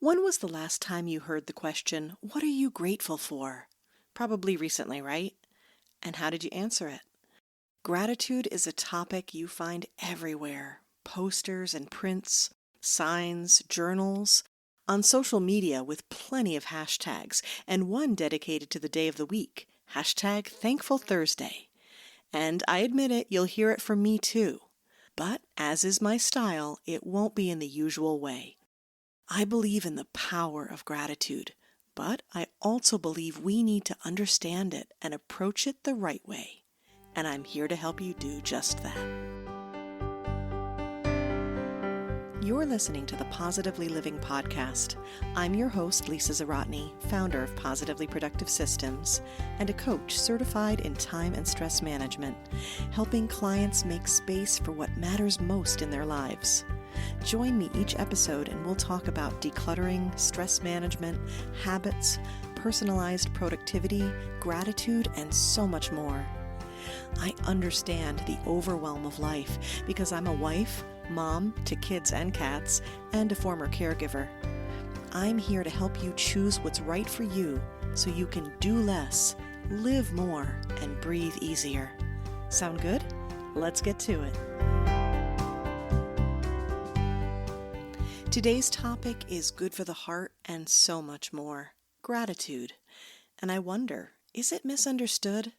When was the last time you heard the question, "What are you grateful for?" Probably recently, right? And how did you answer it? Gratitude is a topic you find everywhere. Posters and prints, signs, journals, on social media with plenty of hashtags, and one dedicated to the day of the week, hashtag Thankful Thursday. And I admit it, you'll hear it from me too. But as is my style, it won't be in the usual way. I believe in the power of gratitude, but I also believe we need to understand it and approach it the right way. And I'm here to help you do just that. You're listening to the Positively Living podcast. I'm your host, Lisa Zawrotny, founder of Positively Productive Systems and a coach certified in time and stress management, helping clients make space for what matters most in their lives. Join me each episode and we'll talk about decluttering, stress management, habits, personalized productivity, gratitude, and so much more. I understand the overwhelm of life because I'm a wife, mom to kids and cats, and a former caregiver. I'm here to help you choose what's right for you so you can do less, live more, and breathe easier. Sound good? Let's get to it. Today's topic is good for the heart and so much more. Gratitude. And I wonder, is it misunderstood?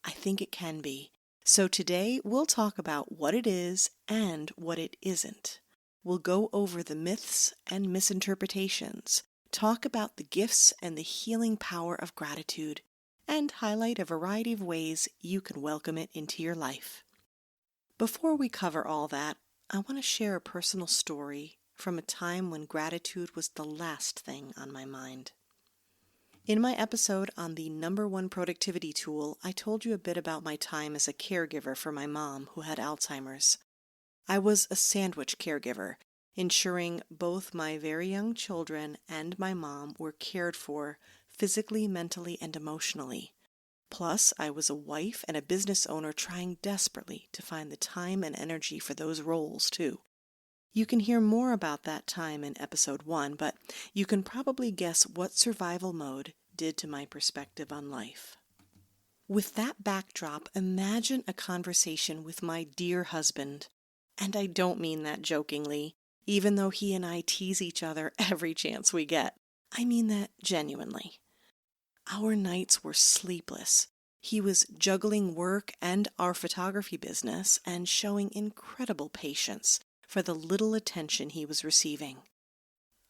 I think it can be. So today we'll talk about what it is and what it isn't. We'll go over the myths and misinterpretations, talk about the gifts and the healing power of gratitude, and highlight a variety of ways you can welcome it into your life. Before we cover all that, I want to share a personal story from a time when gratitude was the last thing on my mind. In my episode on the #1 productivity tool, I told you a bit about my time as a caregiver for my mom who had Alzheimer's. I was a sandwich caregiver, ensuring both my very young children and my mom were cared for physically, mentally, and emotionally. Plus, I was a wife and a business owner trying desperately to find the time and energy for those roles too. You can hear more about that time in episode 1, but you can probably guess what survival mode did to my perspective on life. With that backdrop, imagine a conversation with my dear husband. And I don't mean that jokingly, even though he and I tease each other every chance we get. I mean that genuinely. Our nights were sleepless. He was juggling work and our photography business and showing incredible patience for the little attention he was receiving.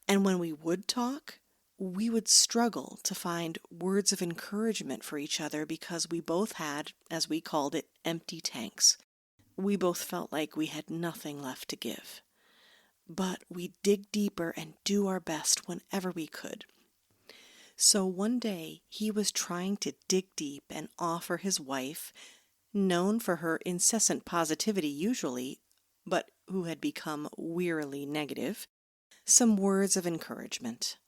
And when we would talk, we would struggle to find words of encouragement for each other because we both had, as we called it, empty tanks. We both felt like we had nothing left to give. But we'd dig deeper and do our best whenever we could. So one day, he was trying to dig deep and offer his wife, known for her incessant positivity usually, but who had become wearily negative, some words of encouragement.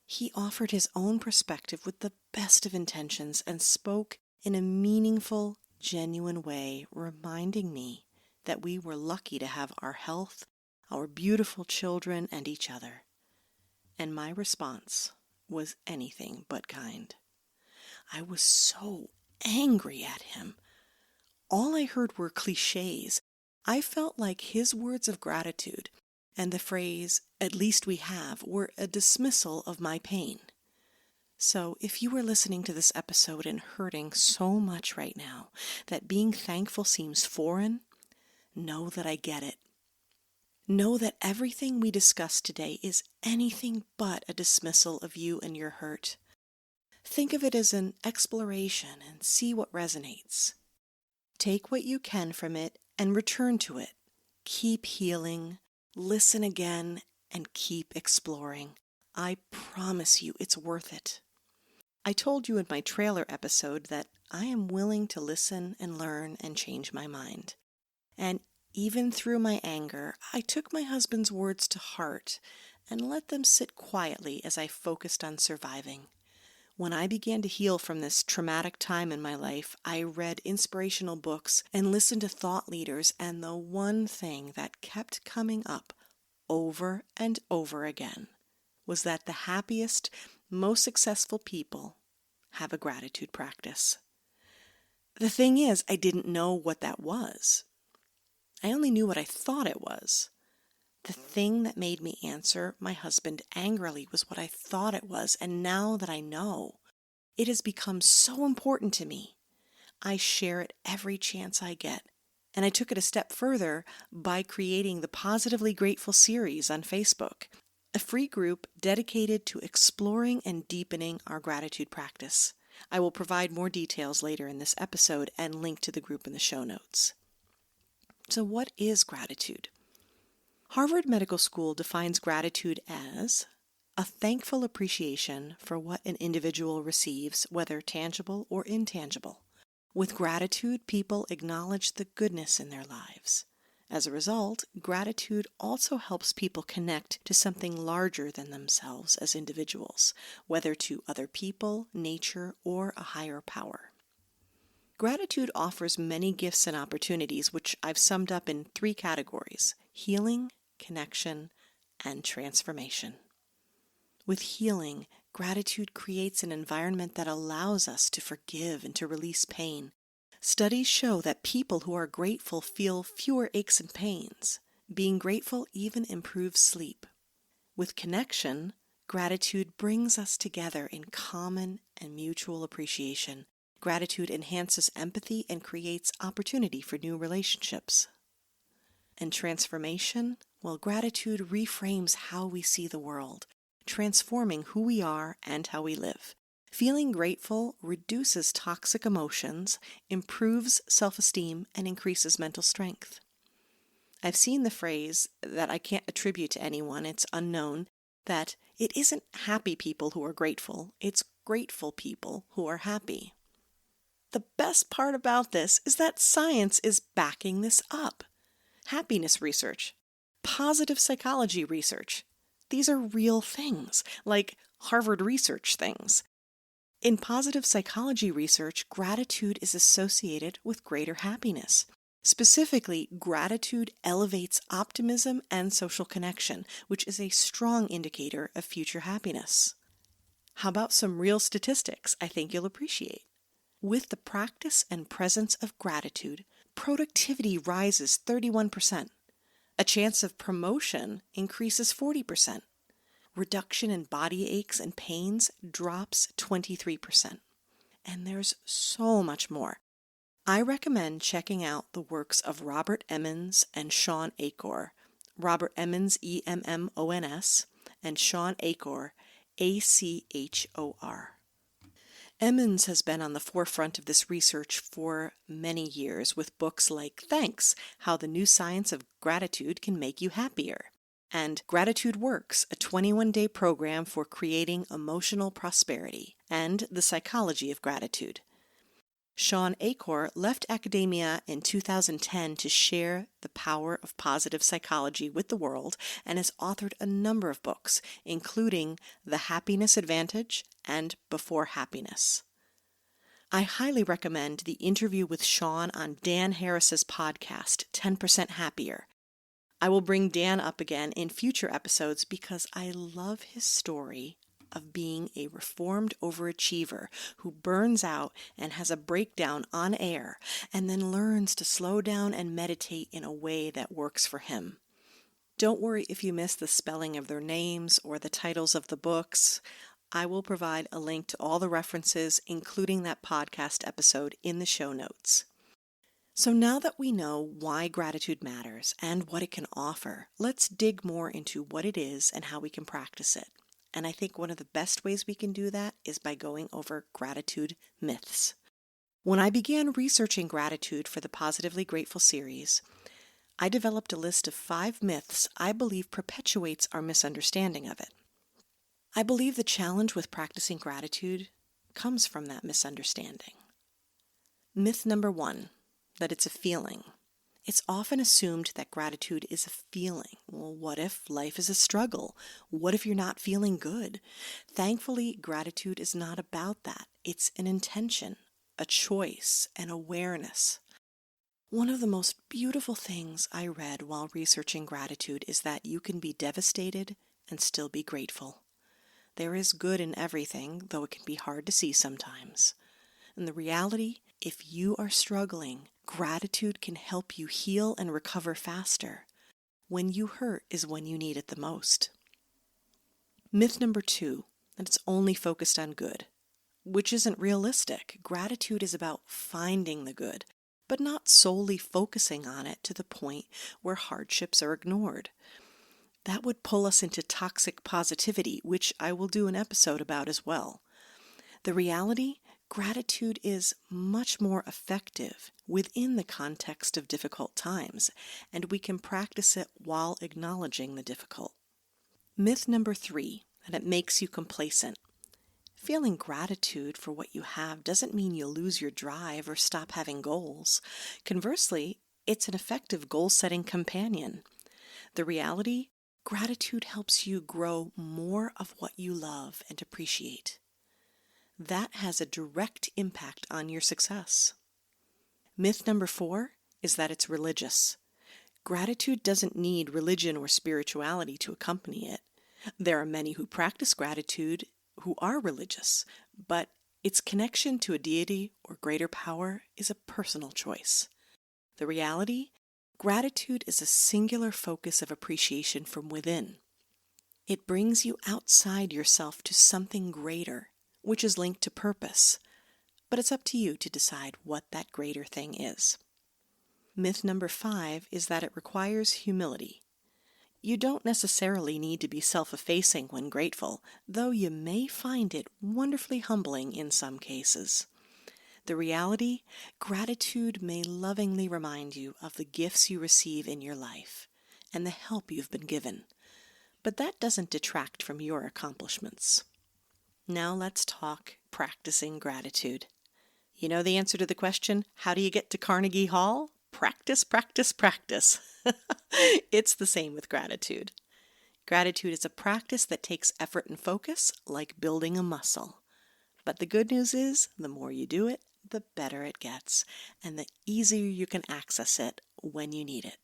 He offered his own perspective with the best of intentions and spoke in a meaningful, genuine way, reminding me that we were lucky to have our health, our beautiful children, and each other. And my response was anything but kind. I was so angry at him. All I heard were cliches. I felt like his words of gratitude and the phrase, "at least we have," were a dismissal of my pain. So if you are listening to this episode and hurting so much right now that being thankful seems foreign, know that I get it. Know that everything we discuss today is anything but a dismissal of you and your hurt. Think of it as an exploration and see what resonates. Take what you can from it and return to it. Keep healing, listen again, and keep exploring. I promise you it's worth it. I told you in my trailer episode that I am willing to listen and learn and change my mind. And even through my anger, I took my husband's words to heart and let them sit quietly as I focused on surviving. When I began to heal from this traumatic time in my life, I read inspirational books and listened to thought leaders, and the one thing that kept coming up over and over again was that the happiest, most successful people have a gratitude practice. The thing is, I didn't know what that was. I only knew what I thought it was. The thing that made me answer my husband angrily was what I thought it was, and now that I know, it has become so important to me. I share it every chance I get, and I took it a step further by creating the Positively Grateful series on Facebook, a free group dedicated to exploring and deepening our gratitude practice. I will provide more details later in this episode and link to the group in the show notes. So what is gratitude? Harvard Medical School defines gratitude as a thankful appreciation for what an individual receives, whether tangible or intangible. With gratitude, people acknowledge the goodness in their lives. As a result, gratitude also helps people connect to something larger than themselves as individuals, whether to other people, nature, or a higher power. Gratitude offers many gifts and opportunities, which I've summed up in 3 categories: healing, connection, and transformation. With healing, gratitude creates an environment that allows us to forgive and to release pain. Studies show that people who are grateful feel fewer aches and pains. Being grateful even improves sleep. With connection, gratitude brings us together in common and mutual appreciation. Gratitude enhances empathy and creates opportunity for new relationships. And transformation? Well, gratitude reframes how we see the world, transforming who we are and how we live. Feeling grateful reduces toxic emotions, improves self-esteem, and increases mental strength. I've seen the phrase that I can't attribute to anyone, it's unknown, that it isn't happy people who are grateful, it's grateful people who are happy. The best part about this is that science is backing this up. Happiness research, positive psychology research, these are real things, like Harvard research things. In positive psychology research, gratitude is associated with greater happiness. Specifically, gratitude elevates optimism and social connection, which is a strong indicator of future happiness. How about some real statistics I think you'll appreciate? With the practice and presence of gratitude, productivity rises 31%. A chance of promotion increases 40%. Reduction in body aches and pains drops 23%. And there's so much more. I recommend checking out the works of Robert Emmons and Shawn Achor. Robert Emmons, Emmons, and Shawn Achor, Achor. Emmons has been on the forefront of this research for many years with books like Thanks, How the New Science of Gratitude Can Make You Happier, and Gratitude Works, a 21-day program for creating emotional prosperity, and The Psychology of Gratitude. Shawn Achor left academia in 2010 to share the power of positive psychology with the world and has authored a number of books, including The Happiness Advantage and Before Happiness. I highly recommend the interview with Shawn on Dan Harris's podcast, 10% Happier. I will bring Dan up again in future episodes because I love his story of being a reformed overachiever who burns out and has a breakdown on air and then learns to slow down and meditate in a way that works for him. Don't worry if you miss the spelling of their names or the titles of the books. I will provide a link to all the references, including that podcast episode, in the show notes. So now that we know why gratitude matters and what it can offer, let's dig more into what it is and how we can practice it. And I think one of the best ways we can do that is by going over gratitude myths. When I began researching gratitude for the Positively Grateful series, I developed a list of 5 myths I believe perpetuates our misunderstanding of it. I believe the challenge with practicing gratitude comes from that misunderstanding. Myth number 1, that it's a feeling. It's often assumed that gratitude is a feeling. Well, what if life is a struggle? What if you're not feeling good? Thankfully, gratitude is not about that. It's an intention, a choice, an awareness. One of the most beautiful things I read while researching gratitude is that you can be devastated and still be grateful. There is good in everything, though it can be hard to see sometimes. And the reality, if you are struggling, gratitude can help you heal and recover faster. When you hurt is when you need it the most. Myth number 2, that it's only focused on good, which isn't realistic. Gratitude is about finding the good, but not solely focusing on it to the point where hardships are ignored. That would pull us into toxic positivity, which I will do an episode about as well. The reality, gratitude is much more effective within the context of difficult times, and we can practice it while acknowledging the difficult. Myth number 3, that it makes you complacent. Feeling gratitude for what you have doesn't mean you'll lose your drive or stop having goals. Conversely, it's an effective goal-setting companion. The reality, gratitude helps you grow more of what you love and appreciate. That has a direct impact on your success. Myth number 4 is that it's religious. Gratitude doesn't need religion or spirituality to accompany it. There are many who practice gratitude who are religious, but its connection to a deity or greater power is a personal choice. The reality, gratitude is a singular focus of appreciation from within. It brings you outside yourself to something greater, which is linked to purpose, but it's up to you to decide what that greater thing is. Myth number 5 is that it requires humility. You don't necessarily need to be self-effacing when grateful, though you may find it wonderfully humbling in some cases. The reality, gratitude may lovingly remind you of the gifts you receive in your life and the help you've been given, but that doesn't detract from your accomplishments. Now let's talk practicing gratitude. You know the answer to the question, how do you get to Carnegie Hall? Practice, practice, practice. It's the same with gratitude. Gratitude is a practice that takes effort and focus, like building a muscle. But the good news is, the more you do it, the better it gets, and the easier you can access it when you need it.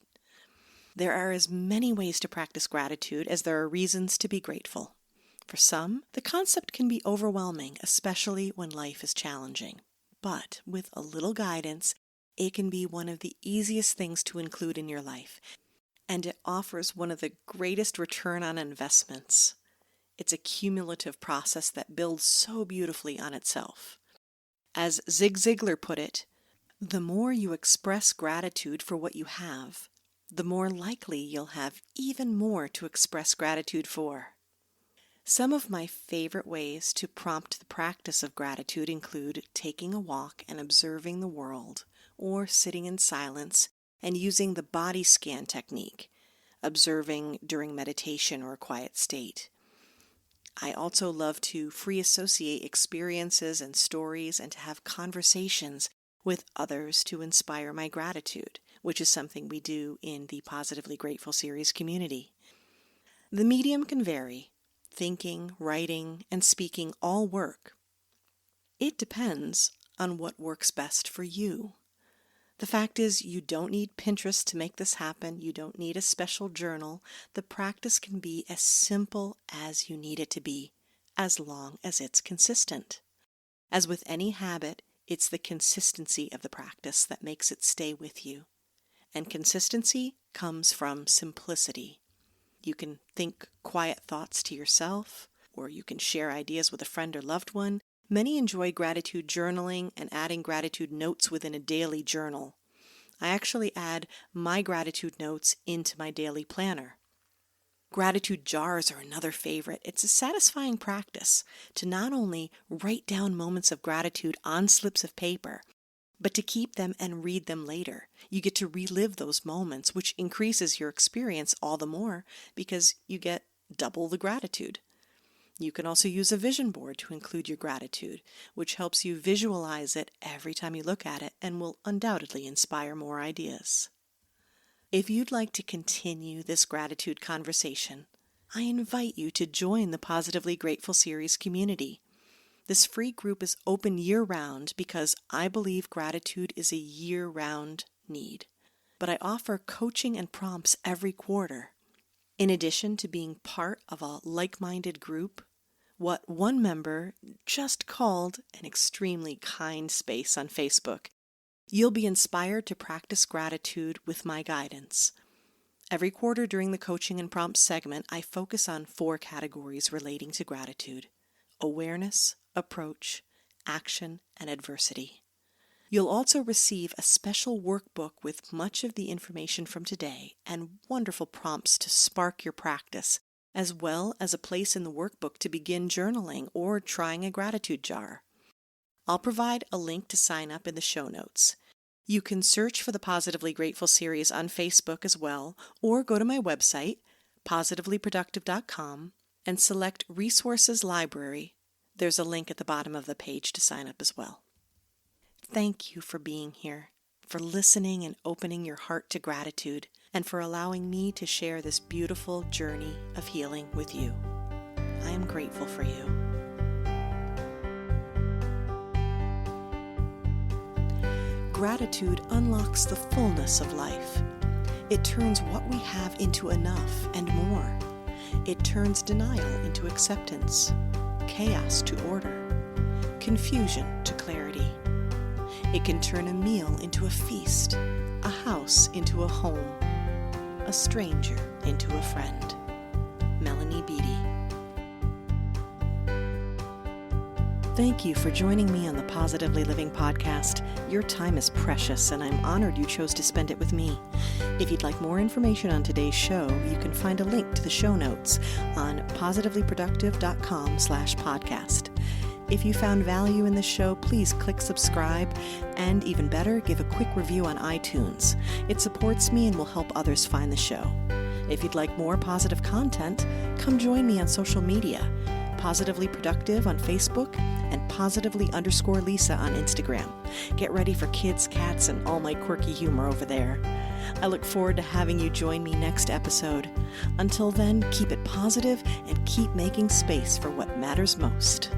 There are as many ways to practice gratitude as there are reasons to be grateful. For some, the concept can be overwhelming, especially when life is challenging. But with a little guidance, it can be one of the easiest things to include in your life, and it offers one of the greatest return on investments. It's a cumulative process that builds so beautifully on itself. As Zig Ziglar put it, the more you express gratitude for what you have, the more likely you'll have even more to express gratitude for. Some of my favorite ways to prompt the practice of gratitude include taking a walk and observing the world, or sitting in silence and using the body scan technique, observing during meditation or a quiet state. I also love to free associate experiences and stories and to have conversations with others to inspire my gratitude, which is something we do in the Positively Grateful series community. The medium can vary. Thinking, writing, and speaking all work. It depends on what works best for you. The fact is, you don't need Pinterest to make this happen. You don't need a special journal. The practice can be as simple as you need it to be, as long as it's consistent. As with any habit, it's the consistency of the practice that makes it stay with you. And consistency comes from simplicity. You can think quiet thoughts to yourself, or you can share ideas with a friend or loved one. Many enjoy gratitude journaling and adding gratitude notes within a daily journal. I actually add my gratitude notes into my daily planner. Gratitude jars are another favorite. It's a satisfying practice to not only write down moments of gratitude on slips of paper, but to keep them and read them later. You get to relive those moments, which increases your experience all the more because you get double the gratitude. You can also use a vision board to include your gratitude, which helps you visualize it every time you look at it and will undoubtedly inspire more ideas. If you'd like to continue this gratitude conversation, I invite you to join the Positively Grateful series community. This free group is open year-round because I believe gratitude is a year-round need. But I offer coaching and prompts every quarter. In addition to being part of a like-minded group, what one member just called an extremely kind space on Facebook. You'll be inspired to practice gratitude with my guidance. Every quarter during the Coaching and Prompts segment, I focus on 4 categories relating to gratitude: awareness, approach, action, and adversity. You'll also receive a special workbook with much of the information from today and wonderful prompts to spark your practice, as well as a place in the workbook to begin journaling or trying a gratitude jar. I'll provide a link to sign up in the show notes. You can search for the Positively Grateful series on Facebook as well, or go to my website, positivelyproductive.com, and select Resources Library. There's a link at the bottom of the page to sign up as well. Thank you for being here, for listening and opening your heart to gratitude, and for allowing me to share this beautiful journey of healing with you. I am grateful for you. Gratitude unlocks the fullness of life. It turns what we have into enough and more. It turns denial into acceptance, chaos to order, confusion to clarity. It can turn a meal into a feast, a house into a home, a stranger into a friend. Melanie Beattie. Thank you for joining me on the Positively Living podcast. Your time is precious, and I'm honored you chose to spend it with me. If you'd like more information on today's show, you can find a link to the show notes on positivelyproductive.com/podcast. If you found value in this show, please click subscribe, and even better, give a quick review on iTunes. It supports me and will help others find the show. If you'd like more positive content, come join me on social media, Positively Productive on Facebook and positively_Lisa on Instagram. Get ready for kids, cats, and all my quirky humor over there. I look forward to having you join me next episode. Until then, keep it positive and keep making space for what matters most.